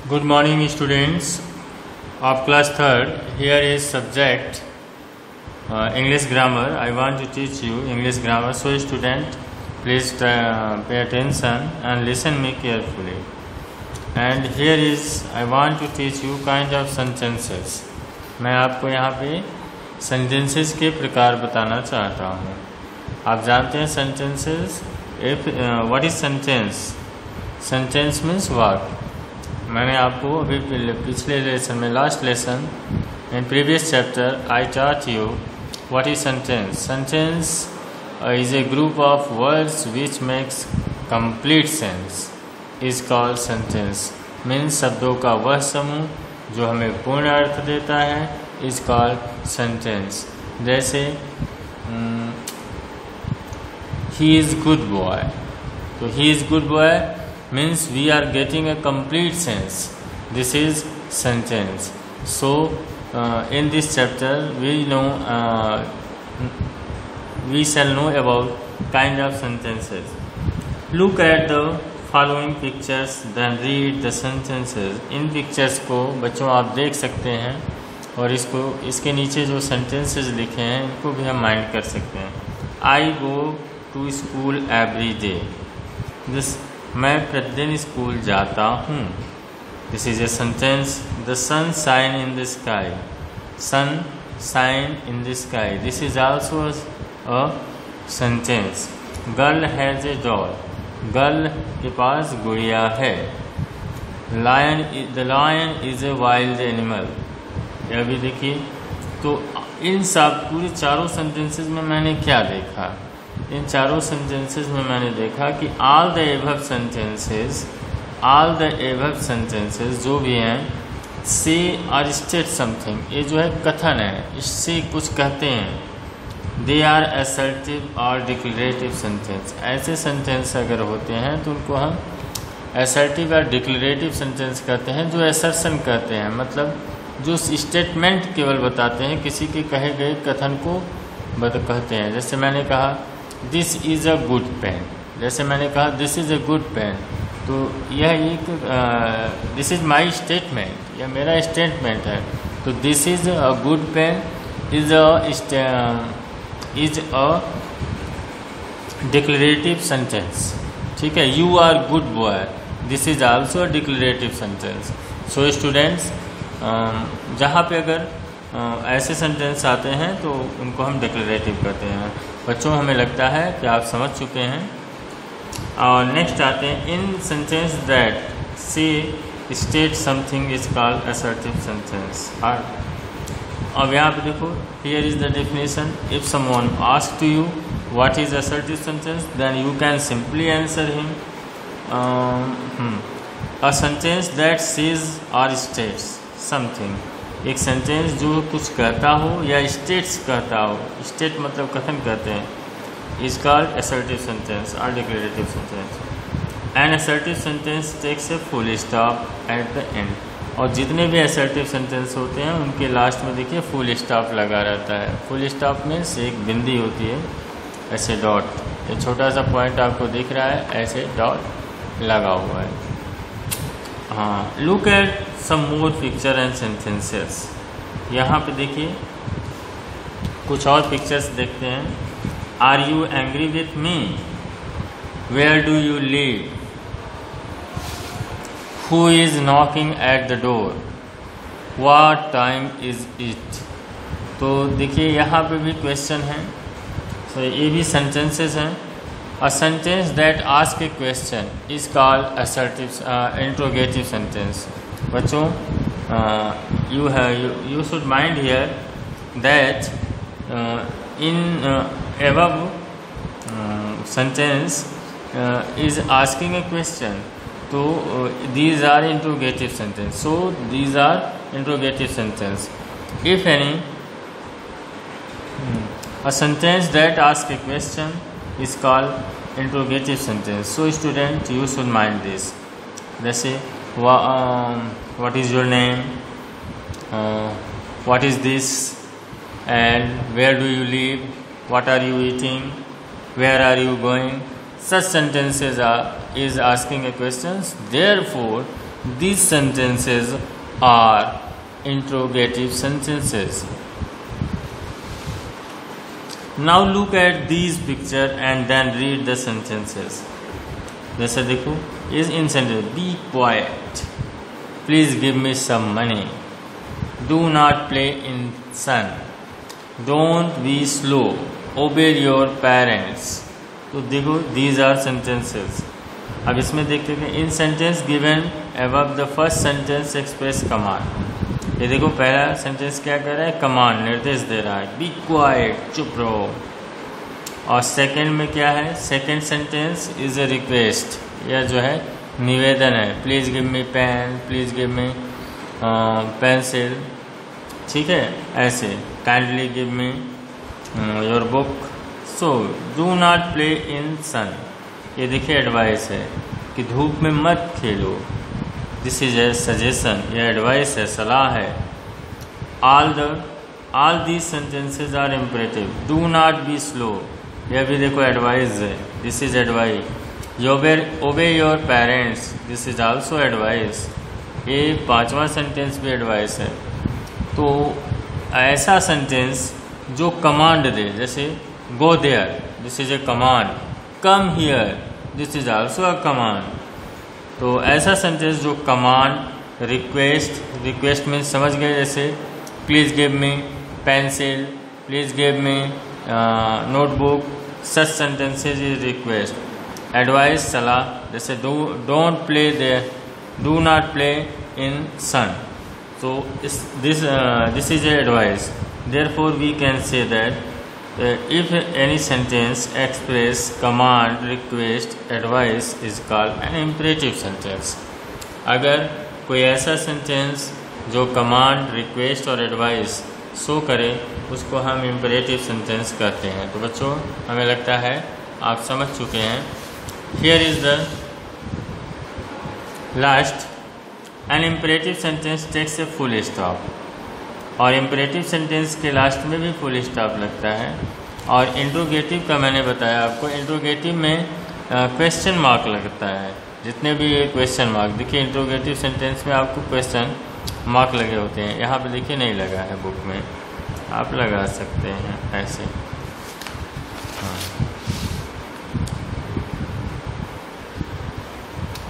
Good morning, students of class 3rd. Here is subject English grammar. I want to teach you English grammar. So, student, please pay attention and listen me carefully. And here is I want to teach you kind of sentences. मैं आपको यहाँ पे sentences के प्रकार बताना चाहता हूँ. आप जानते हैं sentences. What is sentence? Sentence means what? मैंने आपको अभी पिछले लेसन में last lesson in previous chapter I taught you what is sentence. Sentence is A group of words which makes complete sense is called sentence. Means शब्दों का वह समूह जो हमें पूर्ण अर्थ देता है इज कॉल्ड सेंटेंस. जैसे ही इज गुड बॉय. तो he is good boy means we are getting a complete sense. This is sentence. So in this chapter we shall know about kind of sentences. Look at the following pictures, then read the sentences. In pictures को बच्चों आप देख सकते हैं और इसके नीचे जो sentences लिखे हैं इनको भी हम माइंड कर सकते हैं. I go to school every day. मैं प्रतिदिन स्कूल जाता हूँ. This is a sentence. The sun shine in the sky. Sun shine in the sky. This is also a sentence. Girl has a doll. Girl के पास गुड़िया है. The lion is a wild animal. यह भी देखिए. तो इन सब पूरे चारों सेंटेंसेस में मैंने क्या देखा? इन चारों सेंटेंसेस में मैंने देखा कि ऑल द एबव सेंटेंसेस जो भी हैं से आर स्टेट समथिंग. ये जो है कथन है, इससे कुछ कहते हैं. दे आर असर्टिव और डिक्लेरेटिव सेंटेंस. ऐसे सेंटेंस अगर होते हैं तो उनको हम असर्टिव और डिक्लेरेटिव सेंटेंस कहते हैं जो असर्शन कहते हैं. मतलब जो स्टेटमेंट केवल बताते हैं, किसी के कहे गए कथन को कहते हैं. जैसे मैंने कहा this is a good pen. जैसे मैंने कहा this is a good pen, तो यह एक दिस इज़ माई स्टेटमेंट, यह मेरा स्टेटमेंट है. तो this is a good pen is a declarative sentence. ठीक है. You are good boy. This is also a declarative sentence. So students, जहाँ पे अगर ऐसे सेंटेंस आते हैं तो उनको हम डिक्लेरेटिव कहते हैं. बच्चों, हमें लगता है कि आप समझ चुके हैं. और नेक्स्ट आते हैं in sentence that say state something is called assertive sentence. अब यहाँ पे देखो, here is the definition. If someone ask to you what is assertive sentence then you can simply answer him a sentence that says or states something. एक sentence जो कुछ कहता हो या स्टेट्स कहता हो. स्टेट मतलब कथन कहते हैं. इज कॉल्ड असर्टिव सेंटेंस और declarative sentence. An assertive sentence takes a full stop at the end. और जितने भी असर्टिव सेंटेंस होते हैं उनके लास्ट में देखिए फुल स्टॉप लगा रहता है. फुल स्टॉप मीन्स एक बिंदी होती है, ऐसे डॉट. ये छोटा सा पॉइंट आपको दिख रहा है, ऐसे डॉट लगा हुआ है. हाँ, look at some more picture and sentences. यहाँ पे देखिए कुछ और पिक्चर्स देखते हैं. Are you angry with me? Where do you live? Who is knocking at the door? What time is it? तो देखिए यहाँ पे भी क्वेश्चन है. तो ये भी सेंटेंसेस हैं. A sentence that asks a question is called assertive interrogative sentence. बच्चों, you should mind here that in above sentence is asking a question. So these are interrogative sentence. So these are interrogative sentence. If any, a sentence that asks a question is called interrogative sentence. So student, you should mind this. जैसे what is your name? What is this? And where do you live? What are you eating? Where are you going? Such sentences is asking a question. Therefore These sentences are interrogative sentences. Now look at these picture and then read the sentences. जैसे देखो, is in sentence, be quiet, please give me some money, do not play in sun, don't be slow, obey your parents. तो देखो, these are sentences. अब इसमें देखते हैं in sentence given above the first sentence express command. ये देखो पहला sentence क्या कर रहा है, कमांड, निर्देश दे रहा है, बी क्वाइट, चुप रहो. और सेकंड में क्या है, second sentence is a request, यह जो है निवेदन है, please give me pen, please give me pencil, ठीक है, ऐसे, kindly give me your book, so do not play in sun. ये देखिए एडवाइस है कि धूप में मत खेलो. दिस इज ए सजेशन, यह एडवाइस है, सलाह है. All these sentences are imperative. Do not be slow, यह भी देखो एडवाइस है, दिस इज एडवाइस. ओबे your parents, this is also advice. ये पांचवा सेंटेंस भी एडवाइस है. तो ऐसा सेंटेंस जो कमांड दे, जैसे go there, this is a command. Come here, this is also a command. तो ऐसा सेंटेंस जो कमांड, रिक्वेस्ट में समझ गए, जैसे please give me pencil, please give me notebook, such sentences is request. Advice, सलाह, जैसे don't play there, do not play in sun. So this is advice. Therefore, we can say that if any sentence express command, request, advice is called an imperative sentence. अगर कोई ऐसा sentence जो command, request और advice show करे, उसको हम imperative sentence कहते हैं. तो बच्चों, हमें लगता है आप समझ चुके हैं. Here is the last. An imperative sentence takes a full stop. और इम्परेटिव सेंटेंस के लास्ट में भी फुल स्टॉप लगता है. और इंट्रोगेटिव का मैंने बताया आपको, इंट्रोगेटिव में क्वेश्चन मार्क लगता है. जितने भी ये क्वेश्चन मार्क देखिए, इंट्रोगेटिव सेंटेंस में आपको क्वेश्चन मार्क लगे होते हैं. यहाँ पे देखिए नहीं लगा है बुक में, आप लगा सकते हैं ऐसे.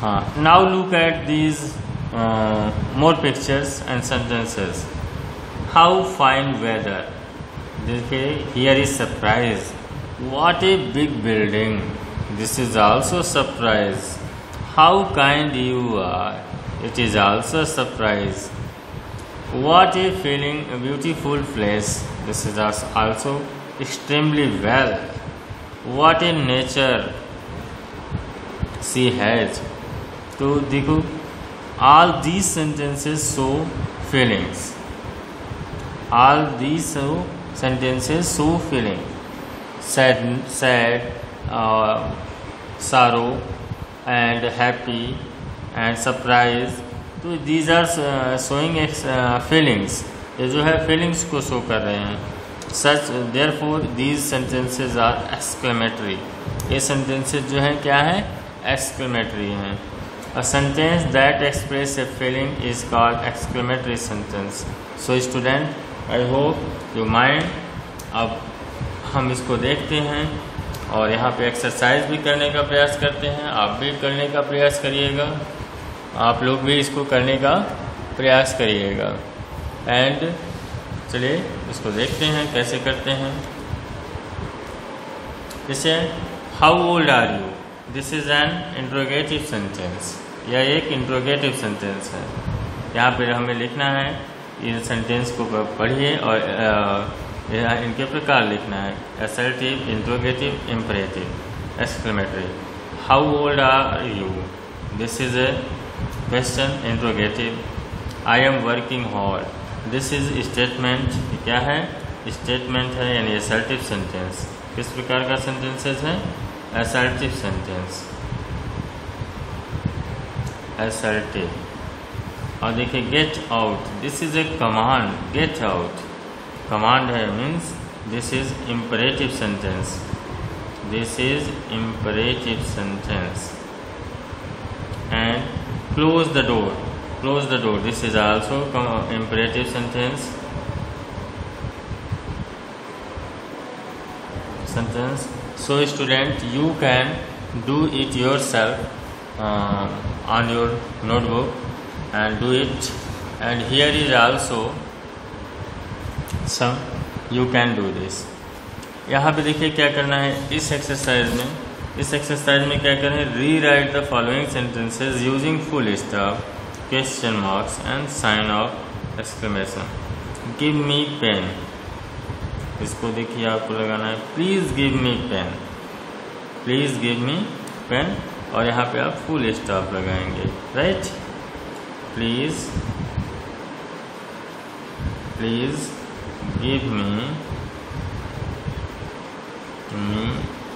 हाँ, now look at these more pictures and sentences. How fine weather. देखिए, here is surprise. What a big building. This is also surprise. How kind you are. It is also surprise. What a feeling, a beautiful place. This is also extremely well. What a nature she has. तो देखो, all these sentences show feelings. All these sentences show feeling. Sad, sorrow, and happy, and surprise. तो these are showing feelings. ये जो है feelings को show कर रहे हैं. Such, therefore, these sentences are exclamatory. ये sentences जो हैं क्या है, exclamatory हैं. A sentence that expresses a feeling is called exclamatory sentence. So student, I hope you mind. अब हम इसको देखते हैं और यहाँ पे एक्सरसाइज भी करने का प्रयास करते हैं. आप भी करने का प्रयास करिएगा, आप लोग भी इसको करने का प्रयास करिएगा. एंड चलिए इसको देखते हैं कैसे करते हैं. जैसे how old are you. This is an interrogative sentence. यह एक इंट्रोगेटिव सेंटेंस है. यहाँ पर हमें लिखना है, इन सेंटेंस को पढ़िए और इनके प्रकार लिखना है. Assertive, interrogative, imperative, exclamatory. How old are you. This is a question, interrogative. I am working hard. This is statement. क्या है, स्टेटमेंट है, यानी असर्टिव सेंटेंस. किस प्रकार का सेंटेंसेस है, असर्टिव सेंटेंस, असर्टिव. और देखिए get out. This is a command. Get out command है, means this is imperative sentence. This is imperative sentence. And close the door. close the door. This is also imperative sentence. So student, you can do it yourself on your notebook and do it. And here is also some you can do this. यहाँ पे देखिए क्या करना है इस exercise में क्या करना है, rewrite the following sentences using full stop, question marks and sign of exclamation. Give me pen, इसको देखिए आपको लगाना है please give me pen, please give me pen, और यहाँ पे आप फुल स्टॉप लगाएंगे. Right, please give me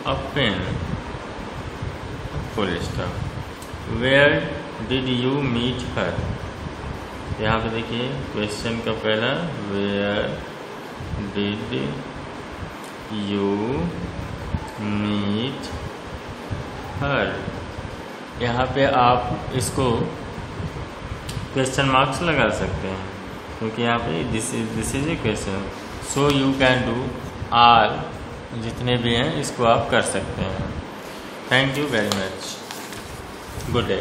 a pen, full stop. Where did you meet her? यहाँ पे देखिए क्वेश्चन का पहला, where did you meet her. यहाँ पे आप इसको क्वेश्चन मार्क्स लगा सकते हैं क्योंकि यहाँ पे this is a question. So you can do all, जितने भी हैं इसको आप कर सकते हैं. Thank you very much. Good day.